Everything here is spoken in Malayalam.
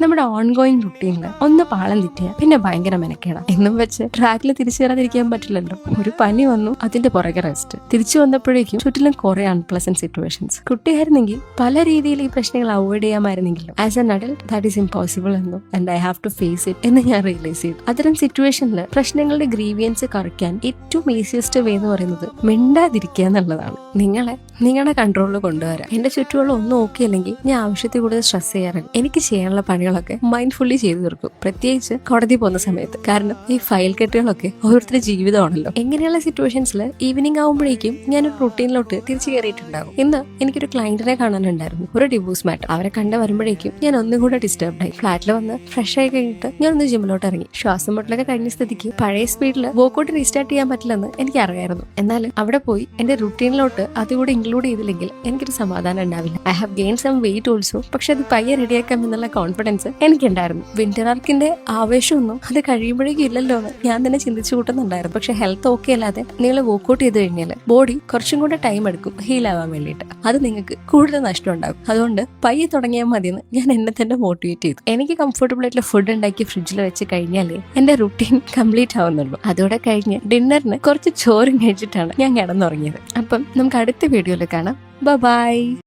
നമ്മുടെ ഓൺഗോയിങ് റുട്ടീനിൽ ഒന്ന് പാളം തെറ്റിയ പിന്നെ ഭയങ്കര മെനക്കേടാ. എന്നും വെച്ച് ട്രാക്കിൽ തിരിച്ചു കയറാതിരിക്കാൻ പറ്റില്ലല്ലോ. ഒരു പനി വന്നു, അതിന്റെ പുറകെ റെസ്റ്റ്. തിരിച്ചു വന്നപ്പോഴേക്കും ചുറ്റിലും കുറെ അൺപ്ലസന്റ് സിറ്റുവേഷൻസ്. കുട്ടിയായിരുന്നെങ്കിൽ പല രീതിയിൽ ഈ പ്രശ്നങ്ങൾ അവോയ്ഡ് ചെയ്യാമായിരുന്നെങ്കിലും as an adult that is impossible എന്നും and I have to face it എന്ന് ഞാൻ റിയലൈസ് ചെയ്തു. അത്തരം സിറ്റുവേഷനിൽ പ്രശ്നങ്ങളുടെ ഗ്രീവിയൻസ് കുറയ്ക്കാൻ ഏറ്റവും ഈസിയസ്റ്റ് വേ എന്ന് പറയുന്നത് മിണ്ടാതിരിക്കുക എന്നുള്ളതാണ്. നിങ്ങളെ നിങ്ങളുടെ കൺട്രോളിൽ കൊണ്ടുവരാം. എന്റെ ചുറ്റുമുള്ള ഒന്നും ഓക്കെ അല്ലെങ്കിൽ ഞാൻ ആവശ്യത്തിൽ കൂടുതൽ സ്ട്രെസ് ചെയ്യാറില്ല. എനിക്ക് ചെയ്യാനുള്ള പണികളൊക്കെ മൈൻഡ്ഫുള്ളി ചെയ്തു തീർക്കും, പ്രത്യേകിച്ച് കോടതി പോകുന്ന സമയത്ത്. കാരണം ഈ ഫയൽ കെട്ടുകളൊക്കെ ഓരോരുത്തരുടെ ജീവിതമാണല്ലോ. എങ്ങനെയുള്ള സിറ്റുവേഷൻസിൽ ഈവനിങ് ആകുമ്പോഴേക്കും ഞാനൊരു റൂട്ടീനിലോട്ട് തിരിച്ചു കയറിയിട്ടുണ്ടാകും. ഇന്ന് എനിക്കൊരു ക്ലയന്റിനെ കാണാനുണ്ടായിരുന്നു, ഒരു ഡിവോഴ്സ് മാറ്റർ. അവരെ കണ്ടു വരുമ്പോഴേക്കും ഞാൻ ഒന്നും കൂടെ ഡിസ്റ്റർബ്ഡ് ആയി. ഫ്ലാറ്റിൽ വന്ന് ഫ്രഷ് ആയി കഴിഞ്ഞിട്ട് ഞാനൊന്ന് ജിമ്മിലോട്ട് ഇറങ്ങി. ശ്വാസം മുട്ടലൊക്കെ കഴിഞ്ഞ സ്ഥിതിക്ക് പഴയ സ്പീഡിൽ വർക്കൗട്ട് റീസ്റ്റാർട്ട് ചെയ്യാൻ പറ്റില്ലെന്ന് എനിക്ക് അറിയായിരുന്നു. എന്നാലും അവിടെ പോയി എന്റെ റൂട്ടീനിലോട്ട് അതുകൂടെ ഇൻക്ലൂഡ് ചെയ്തില്ലെങ്കിൽ എനിക്കൊരു സമാധാനം ഉണ്ടാവില്ല. I have gain some weight also. പക്ഷെ അത് പയ്യെ റെഡിയാക്കാം എന്നുള്ള കോൺഫിഡൻസ് എനിക്കുണ്ടായിരുന്നു. വിന്റർ ആർക്കിന്റെ ആവേശമൊന്നും അത് കഴിയുമ്പോഴേക്കും ഇല്ലല്ലോ എന്ന് ഞാൻ തന്നെ ചിന്തിച്ചു കൂട്ടുന്നുണ്ടായിരുന്നു. പക്ഷെ ഹെൽത്ത് ഓക്കെ അല്ലാതെ നിങ്ങൾ വർക്കൗട്ട് ചെയ്ത് കഴിഞ്ഞാൽ ബോഡി കുറച്ചും കൂടെ ടൈം എടുക്കും ഹീൽ ആവാൻ വേണ്ടിയിട്ട്. അത് നിങ്ങൾക്ക് കൂടുതൽ നഷ്ടം ഉണ്ടാകും. അതുകൊണ്ട് പയ്യെ തുടങ്ങിയാൽ മതിയെന്ന് ഞാൻ എന്നെ തന്നെ മോട്ടിവേറ്റ് ചെയ്തു. എനിക്ക് കംഫർട്ടബിൾ ആയിട്ടുള്ള ഫുഡ് ഉണ്ടാക്കി ഫ്രിഡ്ജിൽ വെച്ച് കഴിഞ്ഞാലേ എന്റെ റുട്ടീൻ കംപ്ലീറ്റ് ആവുന്നുള്ളൂ. അതോടെ കഴിഞ്ഞ് ഡിന്നറിന് കുറച്ച് ചോറും കഴിച്ചിട്ടാണ് ഞാൻ കിടന്നുറങ്ങിയത്. അപ്പം നമുക്ക് അടുത്ത വീഡിയോയിൽ കാണാം. ബൈ.